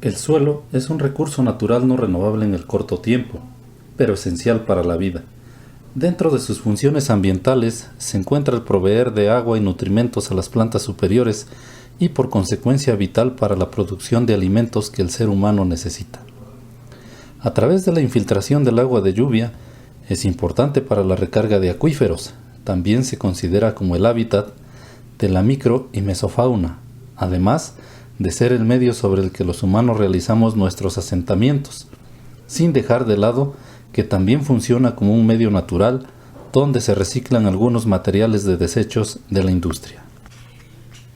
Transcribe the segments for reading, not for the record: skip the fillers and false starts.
El suelo es un recurso natural no renovable en el corto tiempo, pero esencial para la vida. Dentro de sus funciones ambientales se encuentra el proveer de agua y nutrimentos a las plantas superiores y por consecuencia vital para la producción de alimentos que el ser humano necesita. A través de la infiltración del agua de lluvia es importante para la recarga de acuíferos. También se considera como el hábitat de la micro y mesofauna, además de ser el medio sobre el que los humanos realizamos nuestros asentamientos, sin dejar de lado que también funciona como un medio natural donde se reciclan algunos materiales de desechos de la industria.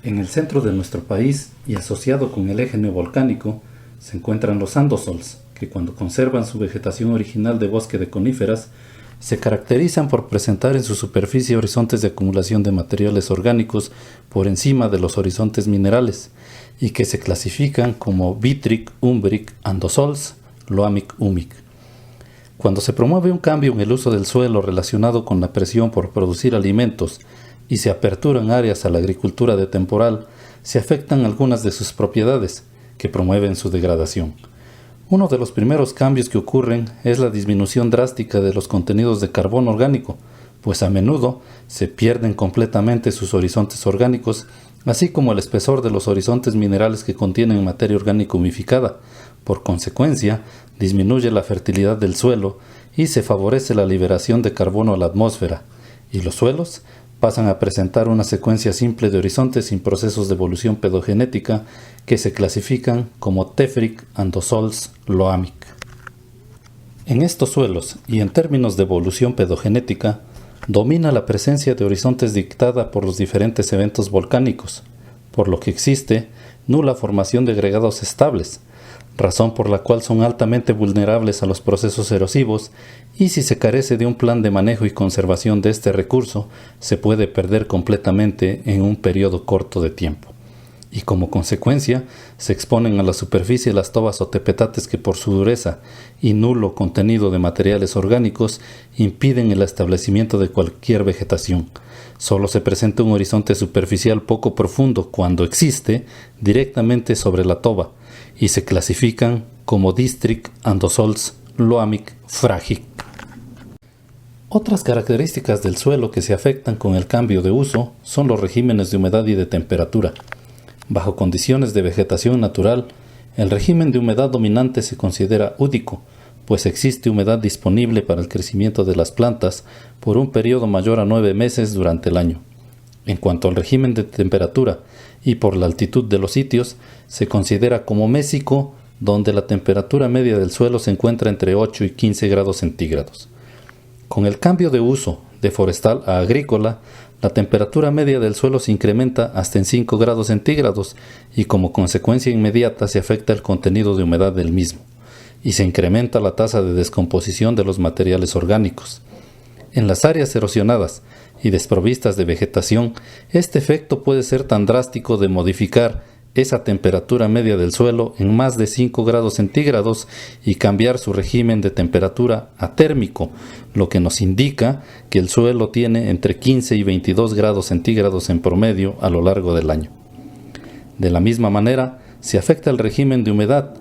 En el centro de nuestro país y asociado con el eje neovolcánico se encuentran los andosols, que cuando conservan su vegetación original de bosque de coníferas, se caracterizan por presentar en su superficie horizontes de acumulación de materiales orgánicos por encima de los horizontes minerales y que se clasifican como Vitric, Umbric, Andosols, Loamic, Humic. Cuando se promueve un cambio en el uso del suelo relacionado con la presión por producir alimentos y se aperturan áreas a la agricultura de temporal, se afectan algunas de sus propiedades que promueven su degradación. Uno de los primeros cambios que ocurren es la disminución drástica de los contenidos de carbono orgánico, pues a menudo se pierden completamente sus horizontes orgánicos, así como el espesor de los horizontes minerales que contienen materia orgánica humificada. Por consecuencia, disminuye la fertilidad del suelo y se favorece la liberación de carbono a la atmósfera, y los suelos pasan a presentar una secuencia simple de horizontes sin procesos de evolución pedogenética que se clasifican como Tefric, Andosols, Loamic. En estos suelos, y en términos de evolución pedogenética, domina la presencia de horizontes dictada por los diferentes eventos volcánicos, por lo que existe nula formación de agregados estables, razón por la cual son altamente vulnerables a los procesos erosivos, y si se carece de un plan de manejo y conservación de este recurso, se puede perder completamente en un periodo corto de tiempo. Y como consecuencia, se exponen a la superficie las tobas o tepetates que por su dureza y nulo contenido de materiales orgánicos impiden el establecimiento de cualquier vegetación. Solo se presenta un horizonte superficial poco profundo cuando existe directamente sobre la toba, y se clasifican como District, Andosols, Loamic, Fragic. Otras características del suelo que se afectan con el cambio de uso son los regímenes de humedad y de temperatura. Bajo condiciones de vegetación natural, el régimen de humedad dominante se considera údico, pues existe humedad disponible para el crecimiento de las plantas por un periodo mayor a 9 meses durante el año. En cuanto al régimen de temperatura y por la altitud de los sitios, se considera como mésico, donde la temperatura media del suelo se encuentra entre 8 y 15 grados centígrados. Con el cambio de uso de forestal a agrícola, la temperatura media del suelo se incrementa hasta en 5 grados centígrados y como consecuencia inmediata se afecta el contenido de humedad del mismo y se incrementa la tasa de descomposición de los materiales orgánicos. En las áreas erosionadas y desprovistas de vegetación, este efecto puede ser tan drástico de modificar esa temperatura media del suelo en más de 5 grados centígrados y cambiar su régimen de temperatura a térmico, lo que nos indica que el suelo tiene entre 15 y 22 grados centígrados en promedio a lo largo del año. De la misma manera, se afecta el régimen de humedad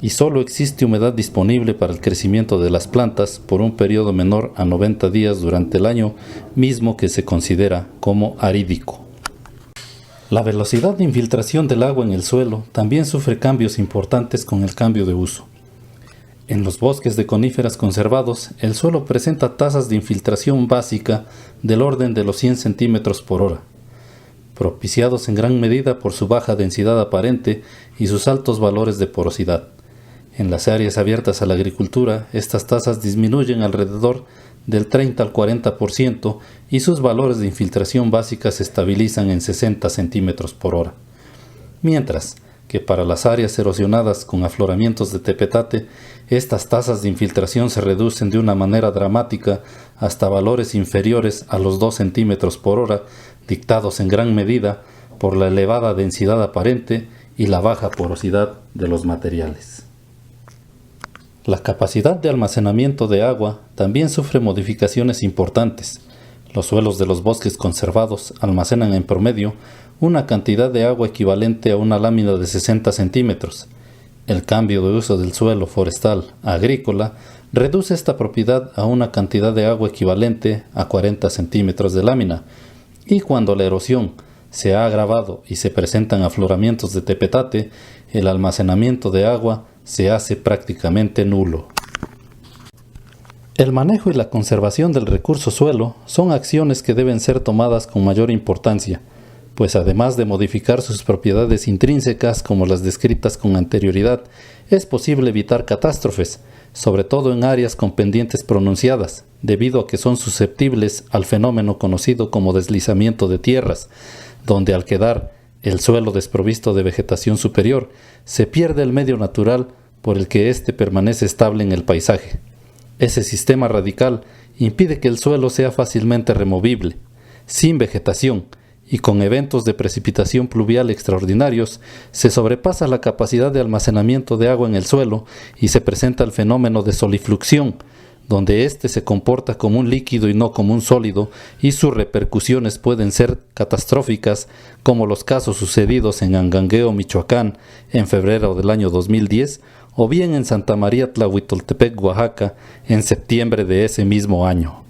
y solo existe humedad disponible para el crecimiento de las plantas por un periodo menor a 90 días durante el año, mismo que se considera como arídico. La velocidad de infiltración del agua en el suelo también sufre cambios importantes con el cambio de uso. En los bosques de coníferas conservados, el suelo presenta tasas de infiltración básica del orden de los 100 centímetros por hora, propiciados en gran medida por su baja densidad aparente y sus altos valores de porosidad. En las áreas abiertas a la agricultura, estas tasas disminuyen alrededor del 30 al 40% y sus valores de infiltración básica se estabilizan en 60 centímetros por hora. Mientras que para las áreas erosionadas con afloramientos de tepetate, estas tasas de infiltración se reducen de una manera dramática hasta valores inferiores a los 2 centímetros por hora, dictados en gran medida por la elevada densidad aparente y la baja porosidad de los materiales. La capacidad de almacenamiento de agua también sufre modificaciones importantes. Los suelos de los bosques conservados almacenan en promedio una cantidad de agua equivalente a una lámina de 60 centímetros. El cambio de uso del suelo forestal a agrícola reduce esta propiedad a una cantidad de agua equivalente a 40 centímetros de lámina, y cuando la erosión se ha agravado y se presentan afloramientos de tepetate, el almacenamiento de agua se hace prácticamente nulo. El manejo y la conservación del recurso suelo son acciones que deben ser tomadas con mayor importancia, pues además de modificar sus propiedades intrínsecas como las descritas con anterioridad, es posible evitar catástrofes, sobre todo en áreas con pendientes pronunciadas, debido a que son susceptibles al fenómeno conocido como deslizamiento de tierras, donde al quedar el suelo desprovisto de vegetación superior, se pierde el medio natural por el que éste permanece estable en el paisaje. Ese sistema radical impide que el suelo sea fácilmente removible. Sin vegetación y con eventos de precipitación pluvial extraordinarios, se sobrepasa la capacidad de almacenamiento de agua en el suelo y se presenta el fenómeno de solifluxión, donde éste se comporta como un líquido y no como un sólido, y sus repercusiones pueden ser catastróficas, como los casos sucedidos en Angangueo, Michoacán, en febrero del año 2010, o bien en Santa María Tlahuitoltepec, Oaxaca, en septiembre de ese mismo año.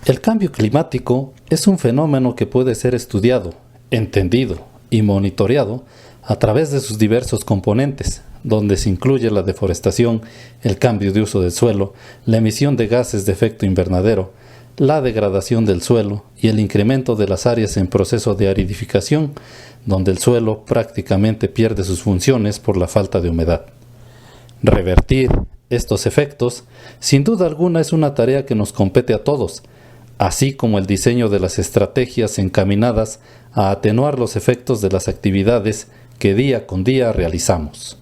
El cambio climático es un fenómeno que puede ser estudiado, entendido y monitoreado a través de sus diversos componentes, donde se incluye la deforestación, el cambio de uso del suelo, la emisión de gases de efecto invernadero, la degradación del suelo y el incremento de las áreas en proceso de aridificación, donde el suelo prácticamente pierde sus funciones por la falta de humedad. Revertir estos efectos, sin duda alguna, es una tarea que nos compete a todos, así como el diseño de las estrategias encaminadas a atenuar los efectos de las actividades que día con día realizamos.